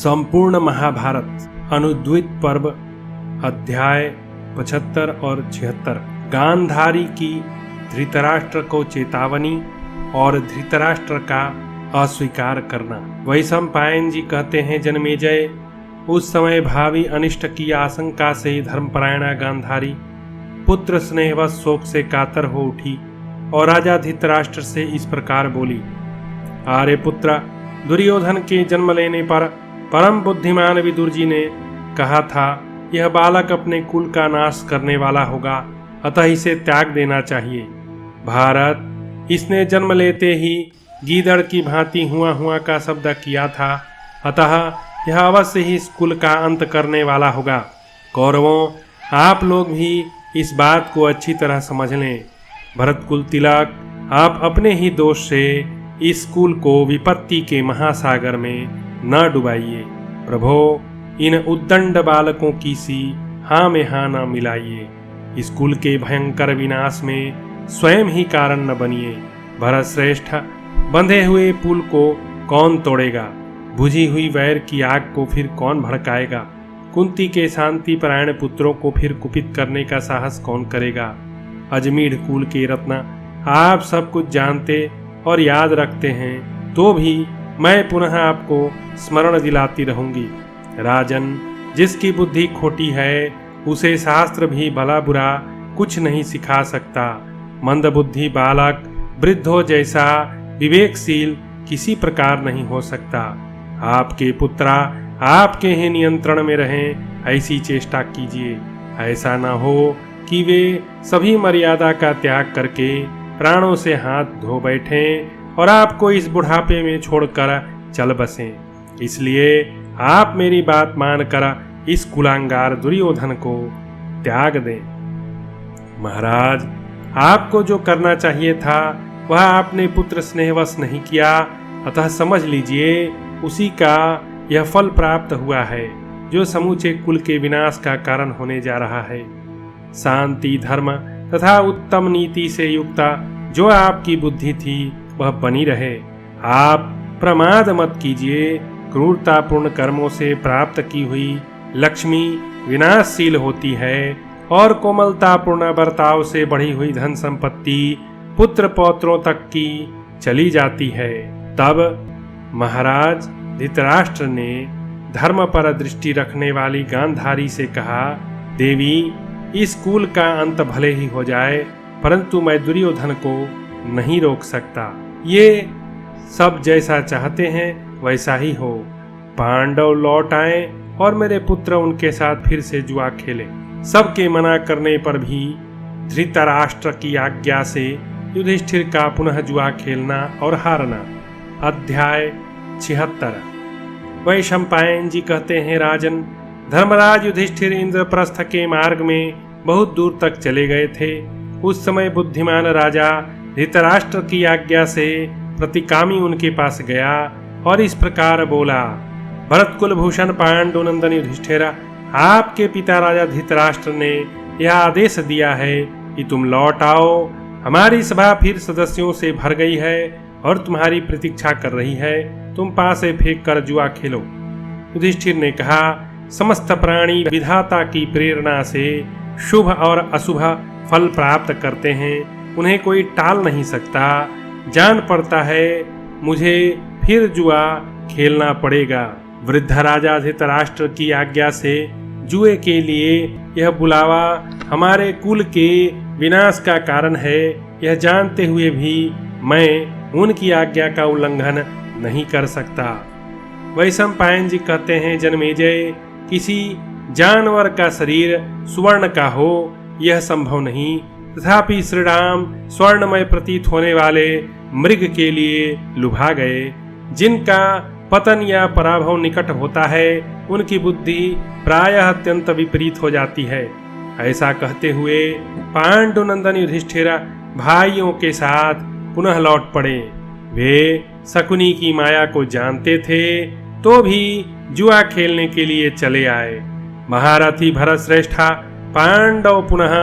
संपूर्ण महाभारत अनुद्वित पर्व अध्याय 75 और 76 गांधारी की धृतराष्ट्र को चेतावनी और धृतराष्ट्र का अस्वीकार करना। वैशंपायन जी कहते हैं, जन्मेजय, उस समय भावी अनिष्ट की आशंका से धर्मपरायणा गांधारी पुत्र स्नेहवश शोक से कातर हो उठी और राजा धृतराष्ट्र से इस प्रकार बोली। आर्य पुत्र, दुर्योधन के जन्म लेने पर परम बुद्धिमान विदुर जी ने कहा था, यह बालक अपने कुल का नाश करने वाला होगा, अतः इसे त्याग देना चाहिए। भारत, इसने जन्म लेते ही गीदड़ की भांति हुआ हुआ का शब्द किया था, अतः यह अवश्य ही इस कुल का अंत करने वाला होगा। कौरवों, आप लोग भी इस बात को अच्छी तरह समझ लें। भरत कुल तिलक, आप अपने ही दोष से इस कुल को विपत्ति के महासागर में न डुबाइए। प्रभो, इन उद्दंड बालकों की सी हाँ में हाँ न मिलाइए। इस कुल के भयंकर विनाश में स्वयं ही कारण न बनिए। भरत श्रेष्ठ, बंधे हुए पुल को कौन तोड़ेगा? बुझी हुई वैर की आग को फिर कौन भड़काएगा? कुंती के शांति परायण पुत्रों को फिर कुपित करने का साहस कौन करेगा? अजमीढ़ कुल के रत्न, आप सब कुछ जानते और याद रखते हैं, तो भी मैं पुनः आपको स्मरण दिलाती रहूंगी। राजन, जिसकी बुद्धि खोटी है उसे शास्त्र भी भला बुरा कुछ नहीं सिखा सकता। मंदबुद्धि बालक वृद्धों जैसा विवेकशील किसी प्रकार नहीं हो सकता। आपके पुत्रा आपके ही नियंत्रण में रहें, ऐसी चेष्टा कीजिए। ऐसा न हो कि वे सभी मर्यादा का त्याग करके प्राणों से हाथ धो बैठें और आपको इस बुढ़ापे में छोड़कर चल बसें। इसलिए आप मेरी बात मानकर इस कुलांगार दुर्योधन को त्याग दें। महाराज, आपको जो करना चाहिए था वह आपने पुत्र स्नेहवश नहीं किया, अतः समझ लीजिए उसी का यह फल प्राप्त हुआ है जो समूचे कुल के विनाश का कारण होने जा रहा है। शांति, धर्म तथा उत्तम नीति से युक्त जो आपकी बुद्धि थी वह बनी रहे। आप प्रमाद मत कीजिए। क्रूरतापूर्ण कर्मों से प्राप्त की हुई लक्ष्मी विनाशशील होती है और कोमलतापूर्ण बर्ताव से बढ़ी हुई धन संपत्ति पुत्र पौत्रों तक की चली जाती है। तब महाराज धृतराष्ट्र ने धर्म पर दृष्टि रखने वाली गांधारी से कहा, देवी, इस कुल का अंत भले ही हो जाए, परंतु मैं दुर्योधन को नहीं रोक सकता। ये सब जैसा चाहते हैं वैसा ही हो। पांडव लौट आए और मेरे पुत्र उनके साथ फिर से जुआ खेले। सबके मना करने पर भी धृतराष्ट्र की आज्ञा से युधिष्ठिर का पुनः जुआ खेलना और हारना। अध्याय 76। वैशंपायन जी कहते हैं, राजन, धर्मराज युधिष्ठिर इंद्रप्रस्थ के मार्ग में बहुत दूर तक चले गए थे। उस समय बुद्धिमान राजा धृतराष्ट्र की आज्ञा से प्रतिकामी उनके पास गया और इस प्रकार बोला, भरत कुलभूषण पांडुनंदन युधिष्ठिर, आपके पिता राजा धृतराष्ट्र ने यह आदेश दिया है कि तुम लौट आओ। हमारी सभा फिर सदस्यों से भर गई है और तुम्हारी प्रतीक्षा कर रही है। तुम पासे फेंक कर जुआ खेलो। युधिष्ठिर ने कहा, समस्त प्राणी विधाता की प्रेरणा से शुभ और अशुभ फल प्राप्त करते हैं, उन्हें कोई टाल नहीं सकता। जान पड़ता है मुझे फिर जुआ खेलना पड़ेगा। वृद्ध राजा धृतराष्ट्र की आज्ञा से जुए के लिए यह बुलावा हमारे कुल के विनाश का कारण है। यह जानते हुए भी मैं उनकी आज्ञा का उल्लंघन नहीं कर सकता। वैशंपायन जी कहते हैं, जन्मेजय, किसी जानवर का शरीर सुवर्ण का हो यह संभव नहीं, तथापि श्रीराम स्वर्णमय प्रतीत होने वाले मृग के लिए लुभा गए। जिनका पतन या पराभव निकट होता है उनकी बुद्धि प्रायः अत्यंत विपरीत हो जाती है। ऐसा कहते हुए पांडुनंदन युधिष्ठिर भाइयों के साथ पुनः लौट पड़े। वे शकुनी की माया को जानते थे तो भी जुआ खेलने के लिए चले आए। महारथी भरत श्रेष्ठा पांडव पुनः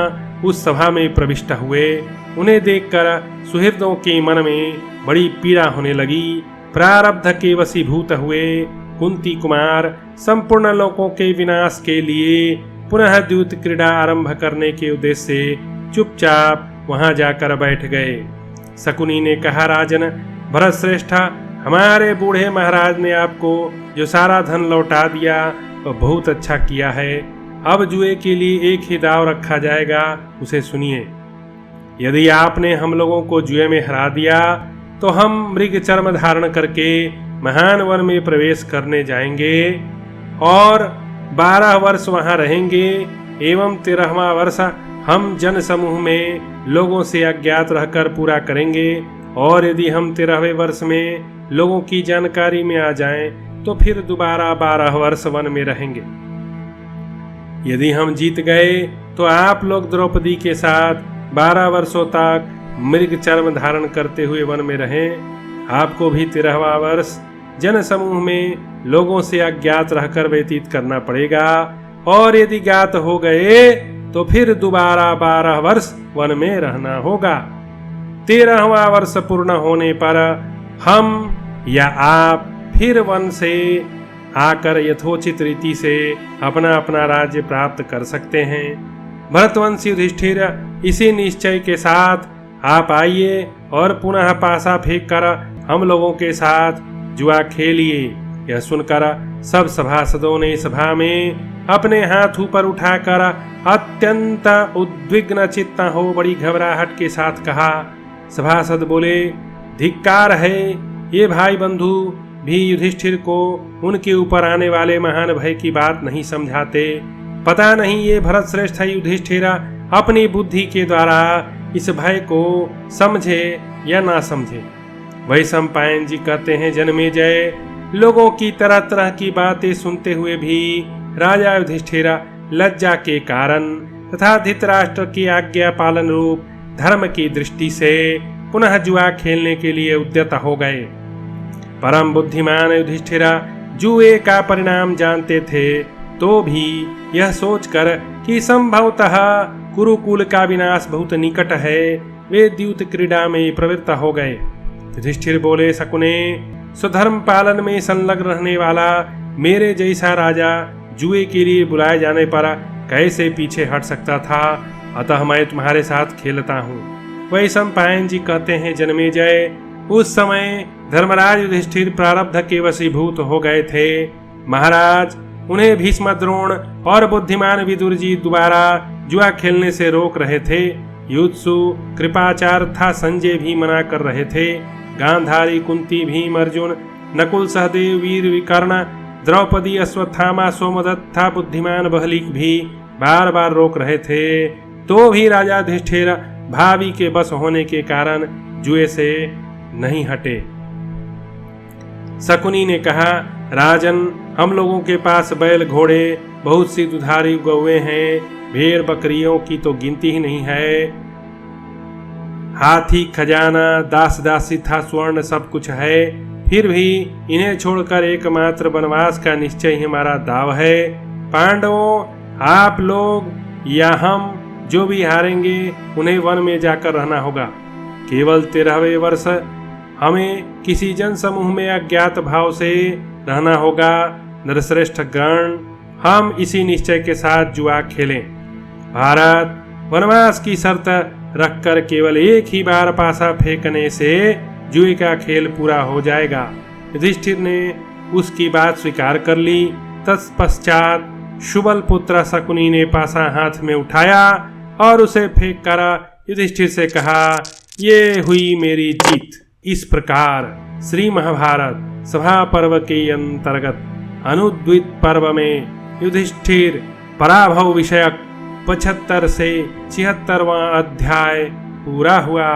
उस सभा में प्रविष्ट हुए। उन्हें देखकर सुहृदों के मन में बड़ी पीड़ा होने लगी। प्रारब्ध के वशीभूत हुए कुंती कुमार संपूर्ण लोकों के विनाश के लिए पुनः द्यूत क्रीड़ा आरंभ करने के उद्देश्य से चुपचाप वहां जाकर बैठ गए। शकुनी ने कहा, राजन भरत श्रेष्ठ, हमारे बूढ़े महाराज ने आपको जो सारा धन लौटा दिया वह बहुत अच्छा किया है। अब जुए के लिए एक ही दाव रखा जाएगा, उसे सुनिए। यदि आपने हम लोगों को जुए में हरा दिया तो हम मृग चर्म धारण करके महान वन में प्रवेश करने जाएंगे और 12 वर्ष वहां रहेंगे एवं 13वां वर्ष हम जन समूह में लोगों से अज्ञात रहकर पूरा करेंगे। और यदि हम 13वें वर्ष में लोगों की जानकारी में आ जाएं तो फिर दोबारा 12 वर्ष वन में रहेंगे। यदि हम जीत गए तो आप लोग द्रौपदी के साथ 12 वर्षों तक मृग चर्म धारण करते हुए वन में रहें। आपको भी 13वां वर्ष जन समूह में लोगों से अज्ञात रहकर व्यतीत करना पड़ेगा। और यदि ज्ञात हो गए तो फिर दोबारा 12 वर्ष वन में रहना होगा। 13वां वर्ष पूर्ण होने पर हम या आप फिर वन से आकर यथोचित रीति से अपना अपना राज्य प्राप्त कर सकते हैं। भरतवंशी युधिष्ठिर, इसी निश्चय के साथ आप आइए और पुनः पासा फेंक कर हम लोगों के साथ जुआ खेलिए। यह सुनकर सब सभासदों ने सभा में अपने हाथ ऊपर उठाकर अत्यंत उद्विग्न चित्त हो बड़ी घबराहट के साथ कहा। सभासद बोले, धिक्कार है, ये भाई बंधु भी युधिष्ठिर को उनके ऊपर आने वाले महान भय की बात नहीं समझाते। पता नहीं ये भरत श्रेष्ठ युधिष्ठिर अपनी बुद्धि के द्वारा इस भय को समझे या ना समझे। वैशंपायन जी कहते हैं, जन्मेजय, लोगों की तरह तरह की बातें सुनते हुए भी राजा युधिष्ठिर लज्जा के कारण तथा धृतराष्ट्र की आज्ञा पालन रूप धर्म की दृष्टि से पुनः जुआ खेलने के लिए उद्यत हो गए। परम बुद्धिमान युधिष्ठिर जुए का परिणाम जानते थे तो भी यह सोचकर कि संभवतः कुरुकुल का विनाश बहुत निकट है, वे द्यूत क्रीड़ा में प्रवृत्त हो गए। युधिष्ठिर बोले, शकुने, स्वधर्म पालन में संलग्न रहने वाला मेरे जैसा राजा जुए के लिए बुलाए जाने पर कैसे पीछे हट सकता था, अतः मैं तुम्हारे साथ खेलता हूँ। वैशंपायन जी कहते हैं, जन्मेजय, उस समय धर्मराज युधिष्ठिर प्रारब्ध के वशीभूत हो गए थे। महाराज, उन्हें भीष्म, द्रोण और बुद्धिमान विदुर जी दोबारा जुआ खेलने से रोक रहे थे। युत्सु, कृपाचार्य तथा संजय भी मना कर रहे थे। गांधारी, कुंती, भीम, अर्जुन, नकुल, सहदेव, वीर, विकर्ण, द्रौपदी, अश्वत्थामा, सोमदत्त तथा बुद्धिमान बहलिक भी बार बार रोक रहे थे, तो भी राजा युधिष्ठिर भावी के बस होने के कारण जुए से नहीं हटे। शकुनी ने कहा, राजन, हम लोगों के पास बैल, घोड़े, बहुत सी दुधारी गौएं हैं, भेड़ बकरियों की तो गिनती ही नहीं है। हाथी, खजाना, दास दासी था, स्वर्ण सब कुछ है। फिर भी इन्हें छोड़कर एकमात्र वनवास का निश्चय ही हमारा दाव है। पांडवों, आप लोग या हम जो भी हारेंगे उन्हें वन में जाकर रहना होगा। केवल 13वें वर्ष हमें किसी जन समूह में अज्ञात भाव से रहना होगा। नरश्रेष्ठ गण, हम इसी निश्चय के साथ जुआ खेलें। भारत, वनवास की शर्त रखकर केवल एक ही बार पासा फेंकने से जुए का खेल पूरा हो जाएगा। युधिष्ठिर ने उसकी बात स्वीकार कर ली। तत्पश्चात शुबल पुत्र शकुनी ने पासा हाथ में उठाया और उसे फेंक कर युधिष्ठिर से कहा, ये हुई मेरी जीत। इस प्रकार श्री महाभारत सभा पर्व के अंतर्गत अनुद्वित पर्व में युधिष्ठिर पराभव विषयक 75 से 76वां अध्याय पूरा हुआ।